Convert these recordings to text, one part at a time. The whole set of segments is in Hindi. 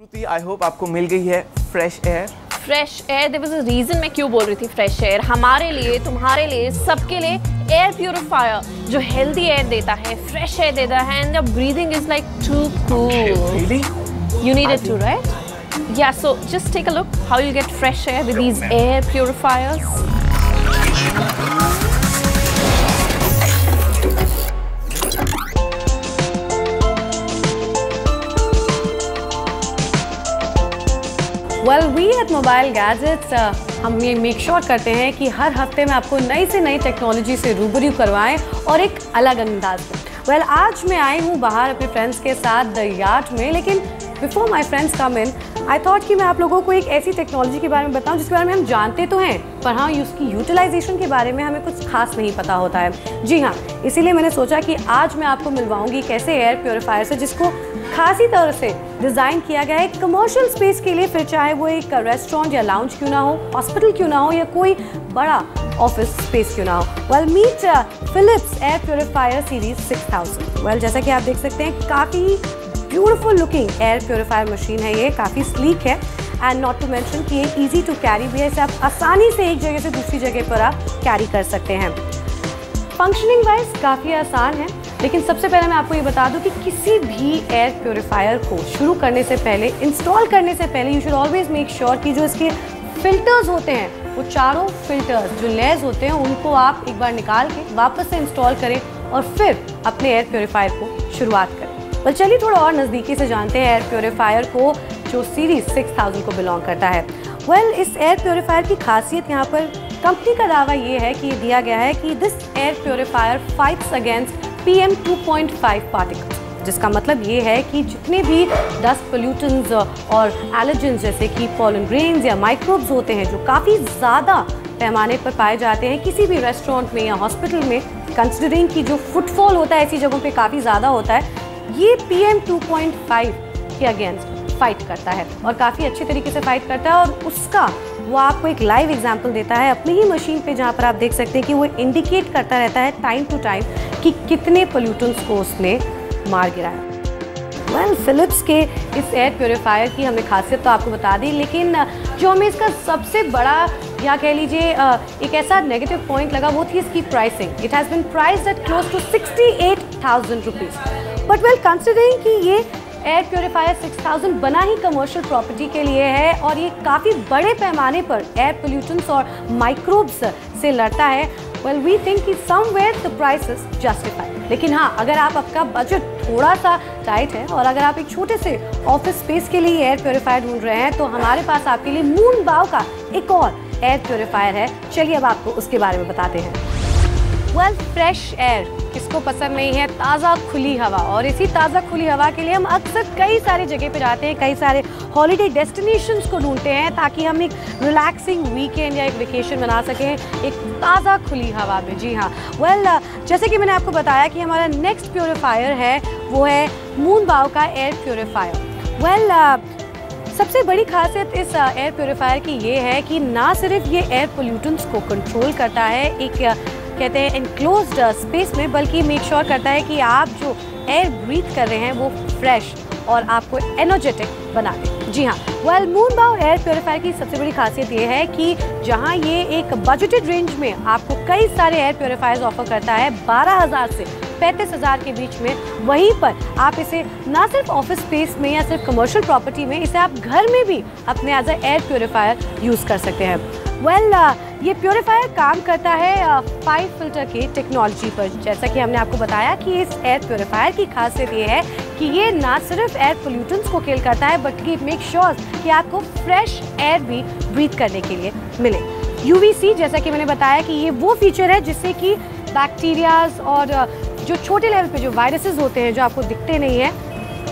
आई होप आपको मिल गई है fresh air. Fresh air, there was a reason मैं क्यों बोल रही थी फ्रेश एयर। हमारे लिए, तुम्हारे लिए, सबके लिए एयर प्यूरिफायर जो हेल्दी एयर देता है, फ्रेश एयर देता है, and your breathing is like too cool. Really? You need it too, right? Yeah, so just take a look how you get fresh air with these air purifiers. Well, we at Mobile Gadgets हम ये मेक श्योर करते हैं कि हर हफ्ते में आपको नई से नई टेक्नोलॉजी से रूबरू करवाएं और एक अलग अंदाज में। Well, आज मैं आई हूँ बाहर अपने फ्रेंड्स के साथ द यार्ड में, लेकिन before my friends come in I thought कि मैं आप लोगों को एक ऐसी टेक्नोलॉजी के बारे में बताऊं जिसके बारे में हम जानते तो हैं, पर हाँ उसकी यूटिलाइजेशन के बारे में हमें कुछ खास नहीं पता होता है। जी हाँ, इसीलिए मैंने सोचा कि आज मैं आपको मिलवाऊंगी कैसे एयर प्योरीफायर से, जिसको खासी तरह से डिज़ाइन किया गया है कमर्शियल स्पेस के लिए, फिर चाहे वो एक रेस्टोरेंट या लाउंज क्यों ना हो, हॉस्पिटल क्यों ना हो, या कोई बड़ा ऑफिस स्पेस क्यों ना हो। Well, meet Philips air purifier series 6000। Well, जैसा कि आप देख सकते हैं काफ़ी beautiful looking air purifier machine है, ये काफ़ी स्लीक है एंड नॉट टू मेंशन कि ये इजी टू कैरी भी है, इसे आप आसानी से एक जगह से दूसरी जगह पर आप कैरी कर सकते हैं। फंक्शनिंग वाइज काफ़ी आसान है, लेकिन सबसे पहले मैं आपको ये बता दूं कि किसी भी एयर प्योरीफायर को शुरू करने से पहले, इंस्टॉल करने से पहले, you should always make sure कि जो इसके फिल्टर्स होते हैं, वो चारों फिल्टर्स जो लेयर्स होते हैं उनको आप एक बार निकाल के वापस से इंस्टॉल करें और फिर अपने एयर प्योरीफायर को शुरुआत करें। बस चलिए थोड़ा और नज़दीकी से जानते हैं एयर प्योरीफायर को जो सीरीज 6000 को बिलोंग करता है। वेल, इस एयर प्योरीफायर की खासियत यहाँ पर कंपनी का दावा ये है कि दिया गया है कि this air purifier fights against PM 2.5 particles, जिसका मतलब ये है कि जितने भी डस्ट पोल्यूटेंट्स और एलर्जेंस जैसे कि पॉलन ग्रेन्स या माइक्रोब्स होते हैं जो काफ़ी ज़्यादा पैमाने पर पाए जाते हैं किसी भी रेस्टोरेंट में या हॉस्पिटल में, कंसिडरिंग कि जो फुटफॉल होता है ऐसी जगहों पे काफ़ी ज़्यादा होता है, ये PM 2.5 के अगेंस्ट फाइट करता है और काफ़ी अच्छे तरीके से फाइट करता है। और उसका वो आपको एक लाइव एग्जांपल देता है अपनी ही मशीन पे, जहाँ पर आप देख सकते हैं कि वो इंडिकेट करता रहता है टाइम टू टाइम कि कितने पोल्यूटेंट्स को उसने मार गिराया। वेल, फिलिप्स के इस एयर प्योरीफायर की हमने खासियत तो आपको बता दी, लेकिन जो हमें इसका सबसे बड़ा या कह लीजिए एक ऐसा नेगेटिव पॉइंट लगा वो थी इसकी pricing. It has been priced at close to 68,000 rupees. But well, considering कि ये एयर प्योरीफायर 6000 बना ही कमर्शियल प्रॉपर्टी के लिए है और ये काफ़ी बड़े पैमाने पर एयर पोल्यूटेंट्स और माइक्रोब्स से लड़ता है, वेल वी थिंक कि somewhere the price is justified. लेकिन हाँ, अगर आपका बजट थोड़ा सा टाइट है और अगर आप एक छोटे से ऑफिस स्पेस के लिए एयर प्योरीफायर ढूंढ रहे हैं, तो हमारे पास आपके लिए मून बाव का एक और एयर प्योरीफायर है। चलिए अब आपको उसके बारे में बताते हैं। वेल, फ्रेश एयर किसको पसंद नहीं है, ताज़ा खुली हवा, और इसी ताज़ा खुली हवा के लिए हम अक्सर कई सारी जगह पे जाते हैं, कई सारे हॉलीडे डेस्टिनेशंस को ढूंढते हैं ताकि हम एक रिलैक्सिंग वीकेंड या एक वेकेशन बना सकें एक ताज़ा खुली हवा में। जी हाँ, वेल, जैसे कि मैंने आपको बताया कि हमारा नेक्स्ट प्योरीफायर है वो है मून बाव का एयर प्योरीफायर। वेल, सबसे बड़ी खासियत इस एयर प्योरीफायर की ये है कि ना सिर्फ ये एयर पोल्यूटेंट्स को कंट्रोल करता है एक कहते हैं एनक्लोज्ड स्पेस में, बल्कि मेक श्योर करता है कि आप जो एयर ब्रीथ कर रहे हैं वो फ्रेश और आपको एनर्जेटिक बना दे। जी हाँ, वेल, मून बाव एयर प्योरीफायर की सबसे बड़ी खासियत ये है कि जहाँ ये एक बजटेड रेंज में आपको कई सारे एयर प्योरीफायर्स ऑफर करता है 12,000 से 35,000 के बीच में, वहीं पर आप इसे ना सिर्फ ऑफिस स्पेस में या सिर्फ कमर्शियल प्रॉपर्टी में, इसे आप घर में भी अपने as a air purifier use कर सकते हैं। वेल, ये प्योरीफायर काम करता है 5 फिल्टर की टेक्नोलॉजी पर। जैसा कि हमने आपको बताया कि इस एयर प्योरीफायर की खासियत ये है कि ये ना सिर्फ एयर पोल्यूटेंट्स को किल करता है, बल्कि मेक श्योर कि आपको फ्रेश एयर भी ब्रीथ करने के लिए मिले। UVC, जैसा कि मैंने बताया कि ये वो फीचर है जिससे कि बैक्टीरियाज और जो छोटे लेवल पे जो वायरसेस होते हैं जो आपको दिखते नहीं है,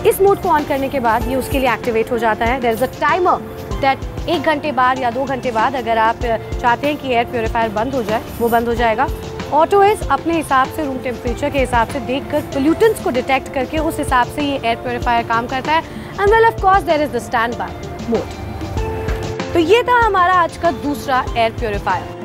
इस मोड को ऑन करने के बाद ये उसके लिए एक्टिवेट हो जाता है। There is a timer that 1 घंटे बाद या 2 घंटे बाद अगर आप चाहते हैं कि एयर प्योरीफायर बंद हो जाए, वो बंद हो जाएगा। ऑटो इज अपने हिसाब से रूम टेम्परेचर के हिसाब से देखकर पोल्यूटेंट्स को डिटेक्ट करके उस हिसाब से ये एयर प्योरीफायर काम करता है। And well, of course there is the standby mode. तो ये था हमारा आज का दूसरा एयर प्योरीफायर।